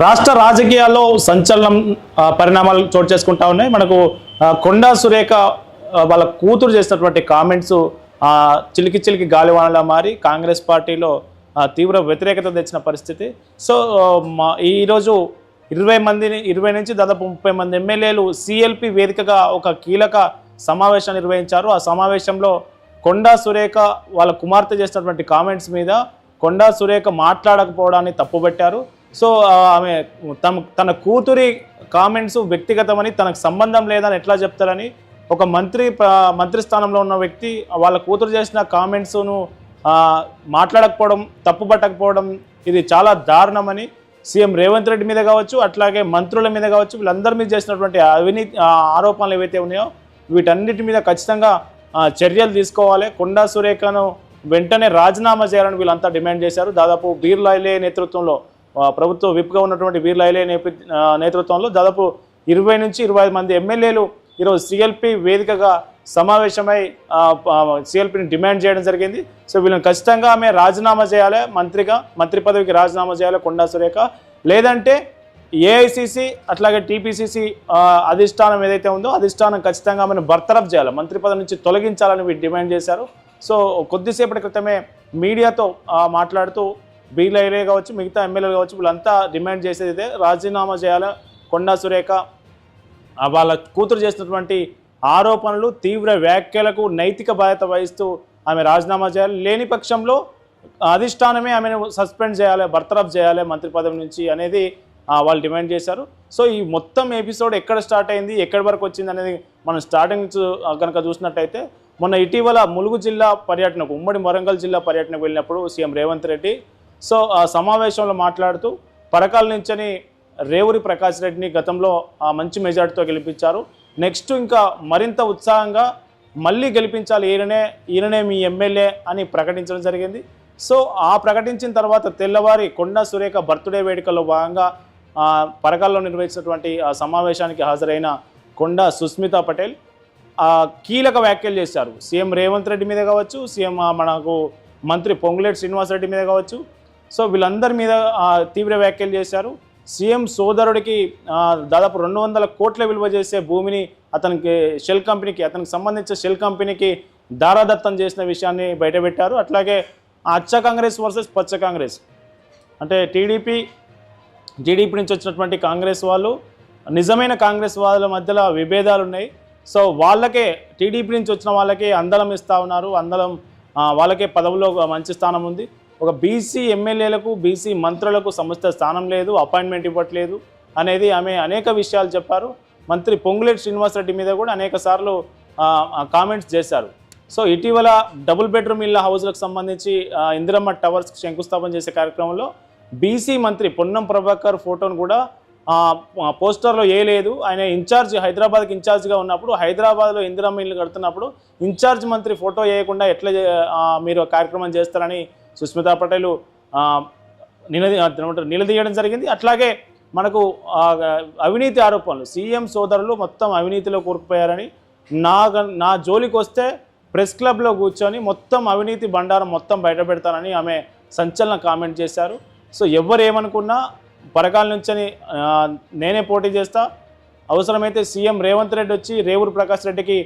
రాష్ట్ర రాజకీయాల్లో సంచలనం పరిణామాలు చోటు చేసుకుంటా ఉన్నాయి. మనకు కొండా సురేఖ వాళ్ళ కూతురు చేసినటువంటి కామెంట్స్ చిలికి చిలికి గాలివానలా మారి కాంగ్రెస్ పార్టీలో తీవ్ర వ్యతిరేకత తెచ్చిన పరిస్థితి. సో ఈరోజు 20 నుంచి దాదాపు 30 మంది ఎమ్మెల్యేలు సిఎల్పి వేదికగా ఒక కీలక సమావేశం నిర్వహించారు. ఆ సమావేశంలో కొండా సురేఖ వాళ్ళ కుమార్తె చేసినటువంటి కామెంట్స్ మీద కొండా సురేఖ మాట్లాడకపోవడాన్ని తప్పుబట్టారు. సో ఆమె తన కూతురి కామెంట్స్ వ్యక్తిగతమని, తనకు సంబంధం లేదని ఎట్లా చెప్తారని ఒక మంత్రి స్థానంలో ఉన్న వ్యక్తి వాళ్ళ కూతురు చేసిన కామెంట్స్ను మాట్లాడకపోవడం, తప్పుపట్టకపోవడం ఇది చాలా దారుణమని సీఎం రేవంత్ రెడ్డి మీద కావచ్చు, అట్లాగే మంత్రుల మీద కావచ్చు, వీళ్ళందరి మీద చేసినటువంటి అవినీతి ఆరోపణలు ఏవైతే ఉన్నాయో వీటన్నిటి మీద ఖచ్చితంగా చర్యలు తీసుకోవాలి. కొండా సురేఖను వెంటనే రాజీనామా చేయాలని వీళ్ళంతా డిమాండ్ చేశారు. దాదాపు బీర్లాయిలే నేతృత్వంలో, ప్రభుత్వ విప్గా ఉన్నటువంటి బీర్లాయిలే నేతృత్వంలో దాదాపు 20 నుంచి 25 మంది ఎమ్మెల్యేలు ఈరోజు సిఎల్పి వేదికగా సమావేశమై సిఎల్పిని డిమాండ్ చేయడం జరిగింది. సో వీళ్ళని ఖచ్చితంగా ఆమె రాజీనామా చేయాలి, మంత్రి పదవికి రాజీనామా చేయాలి కొండా సురేఖ. లేదంటే ఏఐసిసి అట్లాగే టీపీసీసీ అధిష్టానం ఏదైతే ఉందో అధిష్టానం ఖచ్చితంగా ఆమెను బర్తరఫ్ చేయాలి, మంత్రి పదవి నుంచి తొలగించాలని వీళ్ళు డిమాండ్ చేశారు. సో కొద్దిసేపటి క్రితమే మీడియాతో మాట్లాడుతూ బీర్లైలే కావచ్చు, మిగతా ఎమ్మెల్యేలు కావచ్చు, వీళ్ళంతా డిమాండ్ చేసేది ఇదే, రాజీనామా చేయాలి కొండా సురేఖ. వాళ్ళ కూతురు చేసినటువంటి ఆరోపణలు, తీవ్ర వ్యాఖ్యలకు నైతిక బాధ్యత వహిస్తూ ఆమె రాజీనామా చేయాలి. లేని పక్షంలో అధిష్టానమే ఆమెను సస్పెండ్ చేయాలి, బర్తరఫ్ చేయాలి మంత్రి పదవి నుంచి అనేది వాళ్ళు డిమాండ్ చేశారు. సో ఈ మొత్తం ఎపిసోడ్ ఎక్కడ స్టార్ట్ అయింది, ఎక్కడి వరకు వచ్చింది అనేది మనం స్టార్టింగ్ కనుక చూసినట్టయితే, మొన్న ఇటీవల ములుగు జిల్లా పర్యటనకు, ఉమ్మడి వరంగల్ జిల్లా పర్యటనకు వెళ్ళినప్పుడు సీఎం రేవంత్ రెడ్డి సో ఆ సమావేశంలో మాట్లాడుతూ పరకాల నుంచని రేవూరి ప్రకాష్ రెడ్డిని గతంలో మంచి మెజార్టీతో గెలిపించారు. నెక్స్ట్ ఇంకా మరింత ఉత్సాహంగా మళ్ళీ గెలిపించాలి, ఈయననే మీ ఎమ్మెల్యే అని ప్రకటించడం జరిగింది. సో ఆ ప్రకటించిన తర్వాత తెల్లవారి కొండా సురేఖ బర్త్డే వేడుకల్లో భాగంగా పరకాల్లో నిర్వహించినటువంటి ఆ సమావేశానికి హాజరైన కొండా సుస్మితా పటేల్ కీలక వ్యాఖ్యలు చేశారు. సీఎం రేవంత్ రెడ్డి మీద కావచ్చు, మనకు మంత్రి పొంగులేటి శ్రీనివాసరెడ్డి మీద కావచ్చు, సో వీళ్ళందరి మీద తీవ్ర వ్యాఖ్యలు చేశారు. సీఎం సోదరుడికి దాదాపు 200 కోట్ల విలువ చేసే భూమిని అతనికి సంబంధించిన షెల్ కంపెనీకి దారాదత్తం చేసిన విషయాన్ని బయటపెట్టారు. అట్లాగే అచ్చ కాంగ్రెస్ వర్సెస్ పచ్చ కాంగ్రెస్, అంటే టీడీపీ నుంచి వచ్చినటువంటి కాంగ్రెస్ వాళ్ళు, నిజమైన కాంగ్రెస్ వాళ్ళ మధ్యలో విభేదాలు ఉన్నాయి. సో వాళ్ళకే, టీడీపీ నుంచి వచ్చిన వాళ్ళకే అందలం ఇస్తూ ఉన్నారు, వాళ్ళకే పదవుల్లో మంచి స్థానం ఉంది. ఒక బీసీ ఎమ్మెల్యేలకు, బీసీ మంత్రులకు సముచిత స్థానం లేదు, అపాయింట్మెంట్ ఇవ్వట్లేదు అనేది ఆమె అనేక విషయాలు చెప్పారు. మంత్రి పొంగులేటి శ్రీనివాసరెడ్డి మీద కూడా అనేక సార్లు కామెంట్స్ చేశారు. సో ఇటీవల డబుల్ బెడ్రూమ్ ఇళ్ళ హౌస్లకు సంబంధించి ఇందిరమ్మ టవర్స్కి శంకుస్థాపన చేసే కార్యక్రమంలో బీసీ మంత్రి పొన్నం ప్రభాకర్ ఫోటోను కూడా పోస్టర్లో వేయలేదు. ఆయన హైదరాబాద్కి ఇన్ఛార్జ్గా ఉన్నప్పుడు, హైదరాబాద్లో ఇందిరమ్మ ఇల్లు కడుతున్నప్పుడు ఇన్ఛార్జ్ మంత్రి ఫోటో వేయకుండా ఎట్లా మీరు కార్యక్రమం చేస్తారని సుస్మితా పటేల్ నిలదీయడం జరిగింది. అట్లాగే మనకు అవినీతి ఆరోపణలు, సీఎం సోదరులు మొత్తం అవినీతిలో కూరుకుపోయారని, నా జోలికి వస్తే ప్రెస్ క్లబ్లో కూర్చొని మొత్తం అవినీతి బండారం మొత్తం బయటపెడతానని ఆమె సంచలన కామెంట్ చేశారు. సో ఎవరు ఏమనుకున్నా పరకాల నుంచని నేనే పోటీ చేస్తా, అవసరమైతే సీఎం రేవంత్ రెడ్డి వచ్చి రేవూరి ప్రకాష్ రెడ్డికి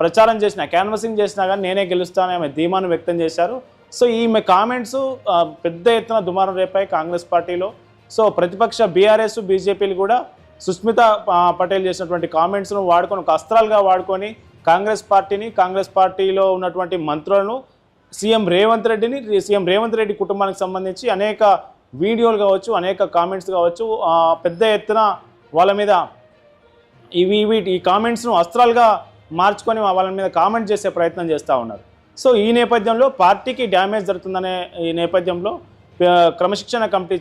ప్రచారం చేసినా, క్యాన్వసింగ్ చేసినా కానీ నేనే గెలుస్తానని ఆమె ధీమాను వ్యక్తం చేశారు. సో ఈమె కామెంట్స్ పెద్ద ఎత్తున దుమారం రేపాయి కాంగ్రెస్ పార్టీలో. సో ప్రతిపక్ష బీఆర్ఎస్, బీజేపీలు కూడా సుస్మితా పటేల్ చేసినటువంటి కామెంట్స్ను ఒక అస్త్రాలుగా వాడుకొని కాంగ్రెస్ పార్టీలో ఉన్నటువంటి మంత్రులను, సీఎం రేవంత్ రెడ్డి కుటుంబానికి సంబంధించి అనేక వీడియోలు కావచ్చు, అనేక కామెంట్స్ కావచ్చు, పెద్ద ఎత్తున వాళ్ళ మీద ఈ కామెంట్స్ను అస్త్రాలుగా మార్చుకొని వాళ్ళ మీద కామెంట్ చేసే ప్రయత్నం చేస్తూ ఉన్నారు. సో ఈ నేపథ్యంలో పార్టీకి డ్యామేజ్ జరుగుతుందనే ఈ నేపథ్యంలో క్రమశిక్షణ కమిటీ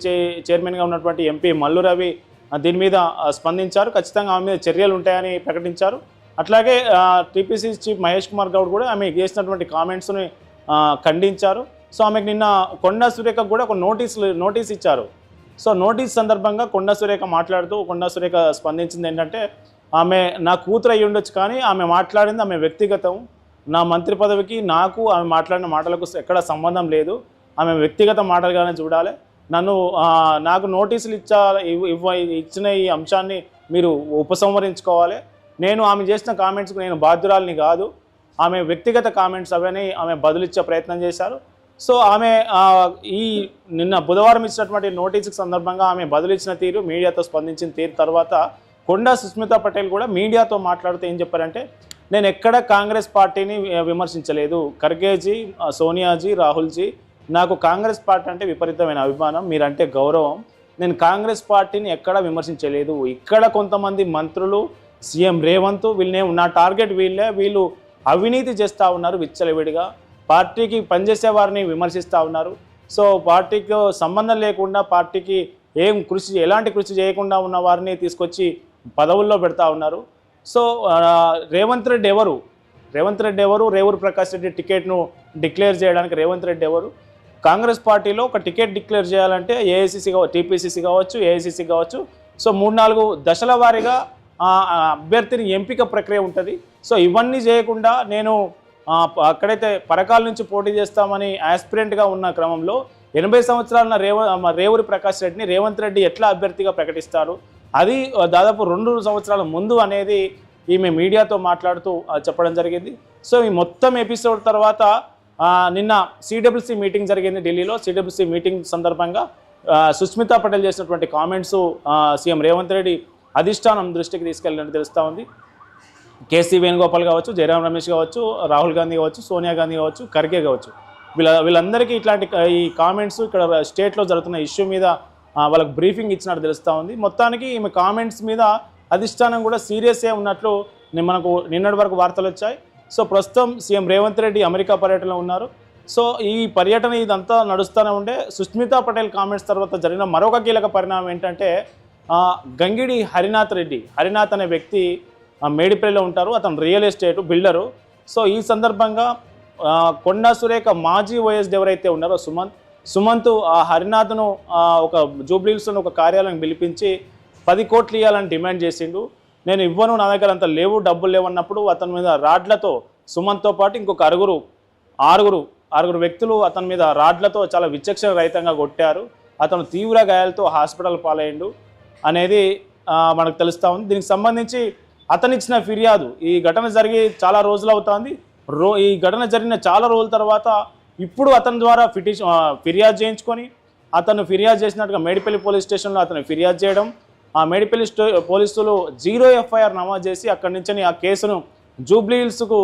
చైర్మన్గా ఉన్నటువంటి ఎంపీ మల్లు రవి దీని మీద స్పందించారు. ఖచ్చితంగా ఆమె మీద చర్యలు ఉంటాయని ప్రకటించారు. అట్లాగే టీపీసీ చీఫ్ మహేష్ కుమార్ గౌడ్ కూడా ఆమె చేసినటువంటి కామెంట్స్ని ఖండించారు. సో ఆమెకు నిన్న కొండా సురేఖకు కూడా ఒక నోటీస్ ఇచ్చారు. సో నోటీస్ సందర్భంగా కొండా సురేఖ స్పందించింది ఏంటంటే, నా కూతురు అయ్యి ఉండొచ్చు కానీ ఆమె మాట్లాడింది ఆమె వ్యక్తిగతం, నా మంత్రి పదవికి ఆమె మాట్లాడిన మాటలకు ఎక్కడ సంబంధం లేదు, ఆమె వ్యక్తిగత మాటలుగానే చూడాలి, నన్ను నాకు నోటీసులు ఇచ్చిన ఈ అంశాన్ని మీరు ఉపసంహరించుకోవాలి. నేను ఆమె చేసిన కామెంట్స్కు నేను బాధ్యురాలిని కాదు. ఆమె వ్యక్తిగత కామెంట్స్ అవన్నీ ఆమె బదులిచ్చే ప్రయత్నం చేశారు. సో ఆమె ఈ నిన్న బుధవారం ఇచ్చినటువంటి నోటీసుకు సందర్భంగా ఆమె బదులిచ్చిన తీరు, మీడియాతో స్పందించిన తీరు తర్వాత కొండా సుస్మితా పటేల్ కూడా మీడియాతో మాట్లాడుతూ ఏం చెప్పారంటే, నేను ఎక్కడ కాంగ్రెస్ పార్టీని విమర్శించలేదు. ఖర్గేజీ, సోనియాజీ, రాహుల్జీ, నాకు కాంగ్రెస్ పార్టీ అంటే విపరీతమైన అభిమానం, మీరంటే గౌరవం. నేను కాంగ్రెస్ పార్టీని ఎక్కడా విమర్శించలేదు. ఇక్కడ కొంతమంది మంత్రులు, సీఎం రేవంత్, నా టార్గెట్ వీళ్ళు అవినీతి చేస్తూ ఉన్నారు, విచ్చలవిడిగా పార్టీకి పనిచేసే వారిని విమర్శిస్తూ ఉన్నారు. సో పార్టీకి సంబంధం లేకుండా, పార్టీకి ఎలాంటి కృషి చేయకుండా ఉన్న వారిని తీసుకొచ్చి పదవుల్లో పెడతా ఉన్నారు. సో రేవంత్ రెడ్డి ఎవరు? రేవూరు ప్రకాష్ రెడ్డి టికెట్ను డిక్లేర్ చేయడానికి రేవంత్ రెడ్డి ఎవరు? కాంగ్రెస్ పార్టీలో ఒక టికెట్ డిక్లేర్ చేయాలంటే ఏఐసిసి టీపీసీసీ కావచ్చు, ఏఐసిసి కావచ్చు, సో 3-4 దశల వారీగా అభ్యర్థిని ఎంపిక ప్రక్రియ ఉంటుంది. సో ఇవన్నీ చేయకుండా నేను అక్కడైతే పరకాల నుంచి పోటీ చేస్తామని యాస్పిరెంట్గా ఉన్న క్రమంలో 80 సంవత్సరాల రేవూరి ప్రకాష్ రెడ్డిని రేవంత్ రెడ్డి ఎట్లా అభ్యర్థిగా ప్రకటిస్తారు? అది దాదాపు 2 సంవత్సరాల ముందు అనేది ఈమె మీడియాతో మాట్లాడుతూ చెప్పడం జరిగింది. సో ఈ మొత్తం ఎపిసోడ్ తర్వాత నిన్న సిడబ్ల్యూసీ మీటింగ్ జరిగింది ఢిల్లీలో. సిడబ్ల్యూసీ మీటింగ్ సందర్భంగా సుస్మితా పటేల్ చేసినటువంటి కామెంట్స్ సీఎం రేవంత్ రెడ్డి అధిష్టానం దృష్టికి తీసుకెళ్ళినట్టు తెలుస్తూ ఉంది. కేసీ వేణుగోపాల్ కావచ్చు, జయరాం రమేష్ కావచ్చు, రాహుల్ గాంధీ కావచ్చు, సోనియా గాంధీ కావచ్చు, ఖర్గే కావచ్చు, వీళ్ళందరికీ ఇట్లాంటి ఈ కామెంట్స్ ఇక్కడ స్టేట్లో జరుగుతున్న ఇష్యూ మీద వాళ్ళకి బ్రీఫింగ్ ఇచ్చినట్టు తెలుస్తూ ఉంది. మొత్తానికి ఈమె కామెంట్స్ మీద అధిష్టానం కూడా సీరియస్గా ఉన్నట్లు మనకు నిన్నటి వరకు వార్తలు వచ్చాయి. సో ప్రస్తుతం సీఎం రేవంత్ రెడ్డి అమెరికా పర్యటనలో ఉన్నారు. సో ఈ పర్యటన ఇదంతా నడుస్తూనే ఉండే సుస్మితా పటేల్ కామెంట్స్ తర్వాత జరిగిన మరొక కీలక పరిణామం ఏంటంటే, గంగిడి హరినాథ్ అనే వ్యక్తి మేడిపల్లిలో ఉంటారు. అతను రియల్ ఎస్టేట్ బిల్డరు. సో ఈ సందర్భంగా కొండా సురేఖ మాజీ వైఎస్డీ ఎవరైతే ఉన్నారో సుమంత్ ఆ హరినాథ్ను ఒక జూబ్లీహిల్స్లో ఒక కార్యాలయం పిలిపించి 10 కోట్లు ఇవ్వాలని డిమాండ్ చేసిండు. నేను ఇవ్వను, నా దగ్గర అంత లేవు, డబ్బులు లేవన్నప్పుడు అతని మీద రాడ్లతో సుమంత్తో పాటు ఇంకొక ఆరుగురు వ్యక్తులు అతని మీద రాడ్లతో చాలా విచక్షణ రహితంగా కొట్టారు. అతను తీవ్ర గాయాలతో హాస్పిటల్ పాలయ్యిండు అనేది మనకు తెలుస్తూ ఉంది. దీనికి సంబంధించి అతను ఇచ్చిన ఫిర్యాదు, ఈ ఘటన జరిగి చాలా రోజులు అవుతుంది. ఈ ఘటన జరిగిన చాలా రోజుల తర్వాత ఇప్పుడు అతని ద్వారా ఫిర్యాదు చేయించుకొని అతను ఫిర్యాదు చేసినట్టుగా మేడిపల్లి పోలీస్ స్టేషన్లో అతను ఫిర్యాదు చేయడం, ఆ మేడిపల్లి పోలీసులు 0 ఎఫ్ఐఆర్ నమోదు చేసి అక్కడి నుంచి ఆ కేసును జూబ్లీహిల్స్కు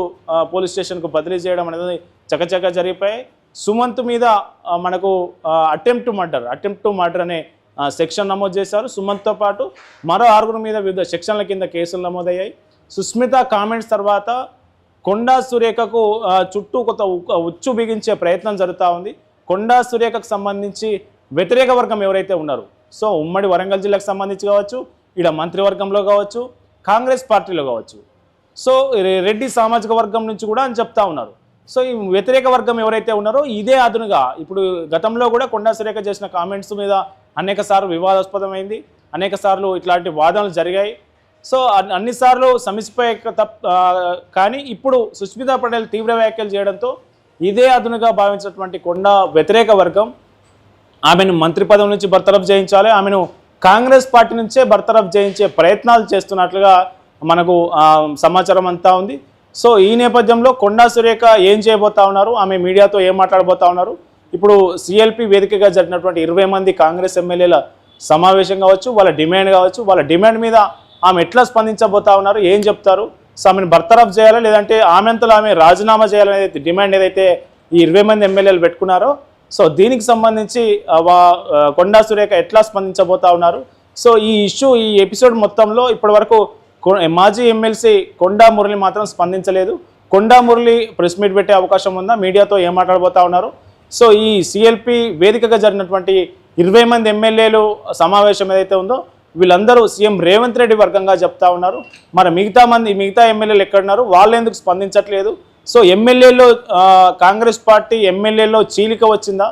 పోలీస్ స్టేషన్కు బదిలీ చేయడం అనేది చకచక జరిగిపోయాయి. సుమంత్ మీద మనకు అటెంప్ట్ టు మర్డర్ అనే సెక్షన్ నమోదు చేశారు. సుమంత్తో పాటు మరో 6 మీద వివిధ సెక్షన్ల కింద కేసులు నమోదయ్యాయి. సుస్మిత కామెంట్స్ తర్వాత కొండా సురేఖకు చుట్టూ కొత్త ఉచ్చు బిగించే ప్రయత్నం జరుగుతూ ఉంది. కొండా సురేఖకు సంబంధించి వ్యతిరేక వర్గం ఎవరైతే ఉన్నారో, సో ఉమ్మడి వరంగల్ జిల్లాకు సంబంధించి కావచ్చు, ఇక్కడ మంత్రివర్గంలో కావచ్చు, కాంగ్రెస్ పార్టీలో కావచ్చు, సో రెడ్డి సామాజిక వర్గం నుంచి కూడా అని చెప్తా ఉన్నారు. సో ఈ వ్యతిరేక వర్గం ఎవరైతే ఉన్నారో ఇదే అదునుగా ఇప్పుడు గతంలో కూడా కొండా సురేఖ చేసిన కామెంట్స్ మీద అనేక సార్లు వివాదాస్పదమైంది, అనేక సార్లు ఇట్లాంటి వాదనలు జరిగాయి. సో అన్నిసార్లు సమసిపోయే కానీ ఇప్పుడు సుస్మితా పటేల్ తీవ్ర వ్యాఖ్యలు చేయడంతో ఇదే అదునుగా భావించినటువంటి కొండా వ్యతిరేక వర్గం ఆమెను మంత్రి పదవి నుంచి బర్తరఫ్ చేయించాలి, ఆమెను కాంగ్రెస్ పార్టీ నుంచే బర్తరఫ్ చేయించే ప్రయత్నాలు చేస్తున్నట్లుగా మనకు సమాచారం అంతా ఉంది. సో ఈ నేపథ్యంలో కొండా సురేఖ ఏం చేయబోతా ఉన్నారు, ఆమె మీడియాతో ఏం మాట్లాడబోతా ఉన్నారు, ఇప్పుడు సిఎల్పి వేదికగా జరిగినటువంటి 20 మంది కాంగ్రెస్ ఎమ్మెల్యేల సమావేశం కావచ్చు, వాళ్ళ డిమాండ్ మీద ఆమె ఎట్లా స్పందించబోతా ఉన్నారు, ఏం చెప్తారు, సో ఆమెను బర్తరఫ్ చేయాలా లేదంటే ఆమెంతలో ఆమె రాజీనామా చేయాలనేది డిమాండ్ ఏదైతే ఈ 20 మంది ఎమ్మెల్యేలు పెట్టుకున్నారో, సో దీనికి సంబంధించి కొండా సురేఖ ఎట్లా స్పందించబోతా ఉన్నారు. సో ఈ ఎపిసోడ్ మొత్తంలో ఇప్పటివరకు మాజీ ఎమ్మెల్సీ కొండా మురళి మాత్రం స్పందించలేదు. కొండా మురళి ప్రెస్ మీట్ పెట్టే అవకాశం ఉందా, మీడియాతో ఏం మాట్లాడబోతా ఉన్నారు. సో ఈ సిఎల్పి వేదికగా జరిగినటువంటి 20 మంది ఎమ్మెల్యేలు సమావేశం ఏదైతే ఉందో వీళ్ళందరూ సీఎం రేవంత్ రెడ్డి వర్గంగా చెప్తా ఉన్నారు. మరి మిగతా ఎమ్మెల్యేలు ఎక్కడున్నారు, వాళ్ళు ఎందుకు స్పందించట్లేదు. సో ఎమ్మెల్యేలో కాంగ్రెస్ పార్టీ ఎమ్మెల్యేలో చీలిక వచ్చిందా,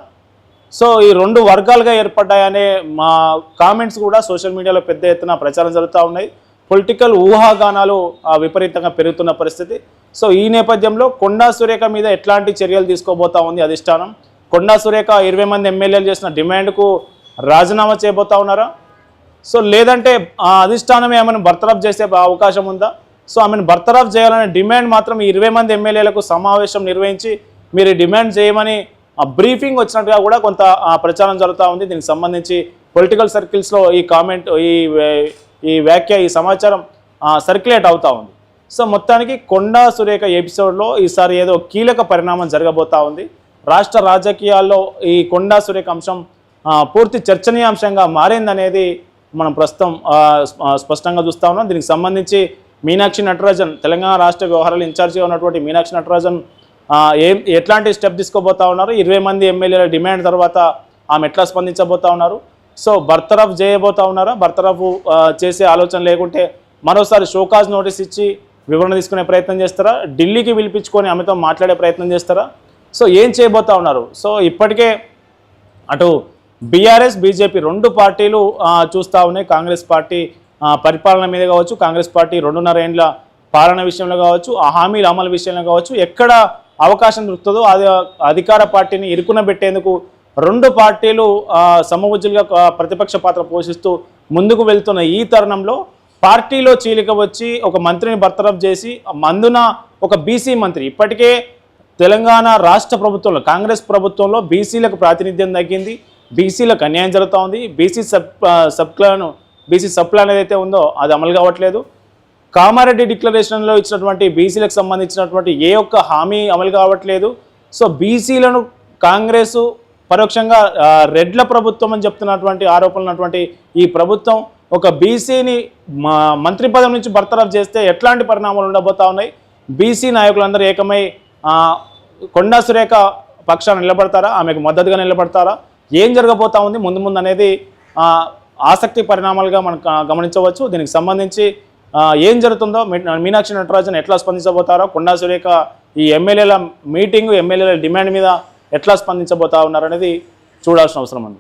సో ఈ 2 వర్గాలుగా ఏర్పడ్డాయనే మా కామెంట్స్ కూడా సోషల్ మీడియాలో పెద్ద ఎత్తున ప్రచారం జరుగుతూ ఉన్నాయి. పొలిటికల్ ఊహాగానాలు విపరీతంగా పెరుగుతున్న పరిస్థితి. సో ఈ నేపథ్యంలో కొండా సురేఖ మీద ఎట్లాంటి చర్యలు తీసుకోబోతా ఉంది అధిష్టానం. కొండా సురేఖ 20 మంది ఎమ్మెల్యేలు చేసిన డిమాండ్కు రాజీనామా చేయబోతా ఉన్నారా? సో లేదంటే ఆ అధిష్టానం ఏమైనా బర్తరఫ్ చేసే అవకాశం ఉందా? సో ఆమెను బర్తరఫ్ చేయాలనే డిమాండ్ మాత్రం 20 మంది ఎమ్మెల్యేలకు సమావేశం నిర్వహించి మీరు డిమాండ్ చేయమని బ్రీఫింగ్ వచ్చినట్టుగా కూడా కొంత ప్రచారం జరుగుతూ ఉంది. దీనికి సంబంధించి పొలిటికల్ సర్కిల్స్లో ఈ కామెంట్ ఈ వ్యాఖ్య ఈ సమాచారం సర్క్యులేట్ అవుతూ ఉంది. సో మొత్తానికి కొండా సురేఖ ఎపిసోడ్లో ఈసారి ఏదో కీలక పరిణామం జరగబోతూ ఉంది. రాష్ట్ర రాజకీయాల్లో ఈ కొండా సురేఖ అంశం పూర్తి చర్చనీయాంశంగా మారిందనేది మనం ప్రస్తుతం స్పష్టంగా చూస్తూ ఉన్నాం. దీనికి సంబంధించి మీనాక్షి నటరాజన్, తెలంగాణ రాష్ట్ర వ్యవహారాల ఇన్ఛార్జిగా ఉన్నటువంటి మీనాక్షి నటరాజన్ ఎట్లాంటి స్టెప్ తీసుకోబోతా ఉన్నారు? 20 మంది ఎమ్మెల్యేల డిమాండ్ తర్వాత ఆమె ఎట్లా స్పందించబోతా ఉన్నారు? సో బర్తరఫ్ చేయబోతా ఉన్నారా? బర్తరఫ్ చేసే ఆలోచన లేకుంటే మరోసారి షోకాజ్ నోటీస్ ఇచ్చి వివరణ తీసుకునే ప్రయత్నం చేస్తారా? ఢిల్లీకి పిలిపించుకొని ఆమెతో మాట్లాడే ప్రయత్నం చేస్తారా? సో ఏం చేయబోతా ఉన్నారు? సో ఇప్పటికే అటు బీఆర్ఎస్ బీజేపీ 2 పార్టీలు చూస్తూ ఉన్నాయి. కాంగ్రెస్ పార్టీ పరిపాలన మీద కావచ్చు, కాంగ్రెస్ పార్టీ 2.5 ఏండ్ల పాలన విషయంలో కావచ్చు, ఆ హామీల అమలు విషయంలో కావచ్చు, ఎక్కడ అవకాశం దొరుకుతుందో అది అధికార పార్టీని ఇరుకున పెట్టేందుకు 2 పార్టీలు సమవుజ్జులుగా ప్రతిపక్ష పాత్ర పోషిస్తూ ముందుకు వెళ్తున్న ఈ తరుణంలో పార్టీలో చీలిక వచ్చి ఒక మంత్రిని బర్తరఫ్ చేసి మందున ఒక బీసీ మంత్రి, ఇప్పటికే తెలంగాణ రాష్ట్ర ప్రభుత్వంలో కాంగ్రెస్ ప్రభుత్వంలో బీసీలకు ప్రాతినిధ్యం తగ్గింది, బీసీలకు అన్యాయం జరుగుతూ ఉంది, బీసీ సబ్ ప్లాన్ ఏదైతే ఉందో అది అమలు కావట్లేదు, కామారెడ్డి డిక్లరేషన్లో ఇచ్చినటువంటి బీసీలకు సంబంధించినటువంటి ఏ ఒక్క హామీ అమలు కావట్లేదు. సో బీసీలను కాంగ్రెస్ పరోక్షంగా రెడ్ల ప్రభుత్వం అని చెప్తున్నటువంటి ఆరోపణలు ఉన్నటువంటి ఈ ప్రభుత్వం ఒక బీసీని మంత్రి పదవి నుంచి బర్తరఫ్ చేస్తే ఎట్లాంటి పరిణామాలు ఉండబోతా ఉన్నాయి? బీసీ నాయకులందరూ ఏకమై కొండా సురేఖ పక్షాన నిలబడతారా? ఆమెకు మద్దతుగా నిలబడతారా? ఏం జరగబోతా ఉంది ముందు ముందు అనేది ఆసక్తి పరిణామాలుగా మనం గమనించవచ్చు. దీనికి సంబంధించి ఏం జరుగుతుందో, మీనాక్షి నటరాజన్ ఎట్లా స్పందించబోతారో, కొండా సురేఖ ఈ ఎమ్మెల్యేల మీటింగు ఎమ్మెల్యేల డిమాండ్ మీద ఎట్లా స్పందించబోతా ఉన్నారనేది చూడాల్సిన అవసరం ఉంది.